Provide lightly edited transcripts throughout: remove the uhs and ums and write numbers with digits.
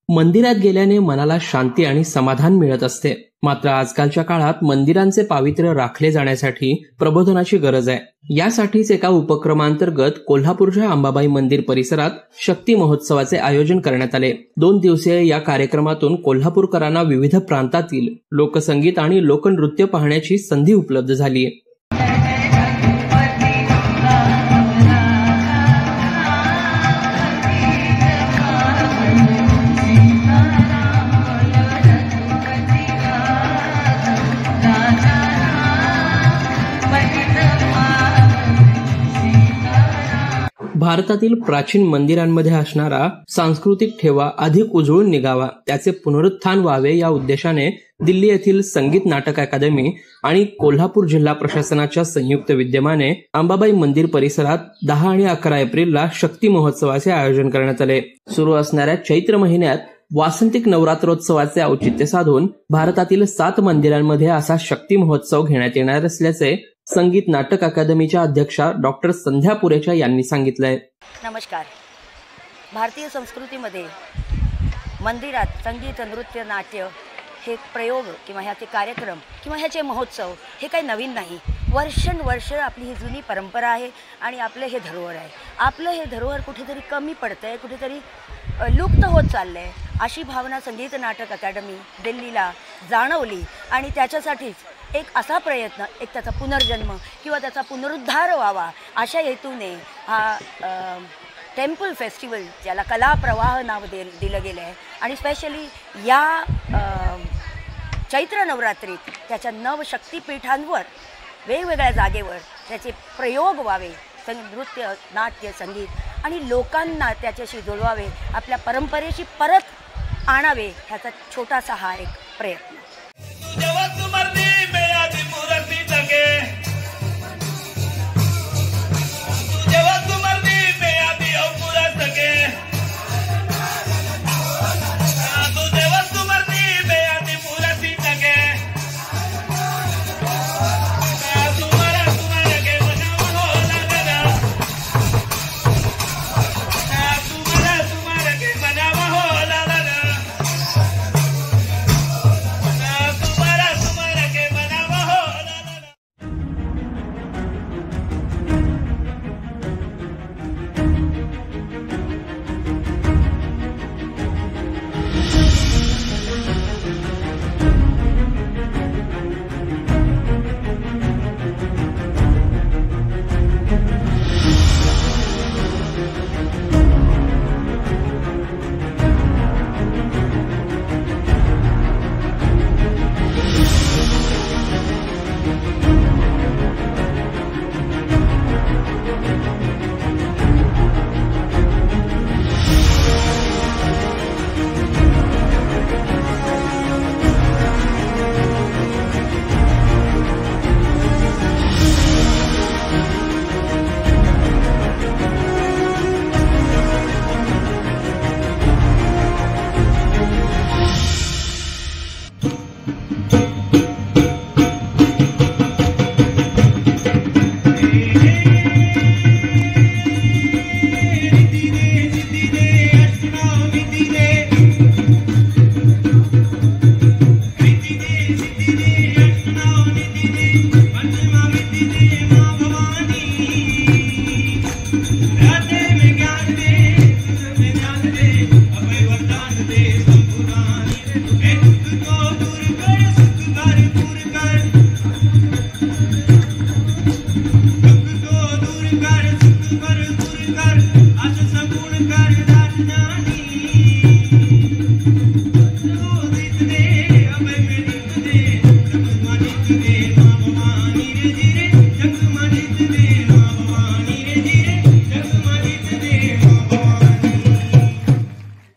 मंदिरात गेल्याने मनाला शांती आणि समाधान मिळत असते. मात्र आजकालच्या काळात मंदिरांचे पावित्र्य राखले जाण्यासाठी प्रबोधनाची गरज आहे. यासाठीच एका उपक्रमांतर्गत कोल्हापूरच्या अंबाबाई मंदिर परिसरात शक्ती महोत्सवाचे आयोजन करण्यात आले. 2 दिवसीय या कार्यक्रमातून कोल्हापूरकरांना विविध प्रांतातील लोकसंगीत आणि लोकनृत्य पाहण्याची संधी उपलब्ध झाली. भारतातील प्राचीन मंदिरांमध्ये असणारा सांस्कृतिक ठेवा अधिक उजळून निघावा, त्याचे पुनरुत्थान व्हावे या उद्देशाने दिल्ली येथील संगीत नाटक अकादमी आणि कोल्हापूर जिल्हा प्रशासनाच्या संयुक्त विद्यमाने अंबाबाई मंदिर परिसरात 10 आणि 11 एप्रिलला शक्ती महोत्सवाचे आयोजन करण्यात आले. सुरू असणाऱ्या चैत्र महिन्यात वासंतिक नवरात्रोत्सवाचे औचित्य साधून भारतातील 7 मंदिरांमध्ये असा शक्ती महोत्सव घेण्यात येणार असल्याचे संगीत नाटक अकादमीच्या अध्यक्षा डॉक्टर संध्या पुरेचा यांनी सांगितलंय. नमस्कार. भारतीय संस्कृतीमध्ये मंदिरात संगीत, नृत्य, नाट्य हे प्रयोग किंवा ह्याचे कार्यक्रम किंवा ह्याचे महोत्सव हे काही नवीन नाही. वर्षानुवर्ष आपली ही जुनी परंपरा आहे आणि आपलं हे धरोहर आहे. आपलं हे धरोहर कुठेतरी कमी पडतंय, कुठेतरी लुप्त होत चाललंय, अशी भावना संगीत नाटक अकादमी दिल्लीला जाणवली आणि त्याच्यासाठीच एक असा प्रयत्न, एक त्याचा पुनर्जन्म किंवा त्याचा पुनरुद्धार व्हावा अशा हेतूने हा टेम्पल फेस्टिवल, ज्याला कला प्रवाह नाव दिलं गेलं आहे, आणि स्पेशली या चैत्र नवरात्रीत त्याच्या 9 शक्तिपीठांवर वेगवेगळ्या जागेवर त्याचे प्रयोग व्हावे, नृत्य, नाट्य, संगीत, आणि लोकांना त्याच्याशी जोडवावे, आपल्या परंपरेशी परत आणावे, ह्याचा छोटासा हा एक प्रयत्न.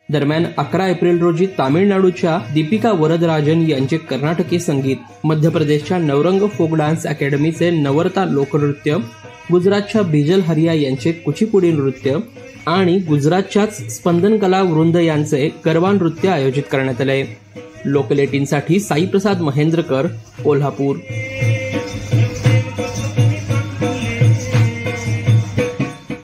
दरम्यान 11 एप्रिल रोजी तामिळनाडूच्या दीपिका वरदराजन यांचे कर्नाटकी संगीत, मध्य प्रदेशच्या नवरंग फोक डान्स अकॅडमीचे नवरता लोकनृत्य, गुजरातच्या बिजल हरिया यांचे कुचिपुडी नृत्य आणि गुजरातच्याच स्पंदन कला वृंद यांचे गरबा नृत्य आयोजित करण्यात आले. लोकल 18साठी साईप्रसाद महेंद्रकर, कोल्हापूर.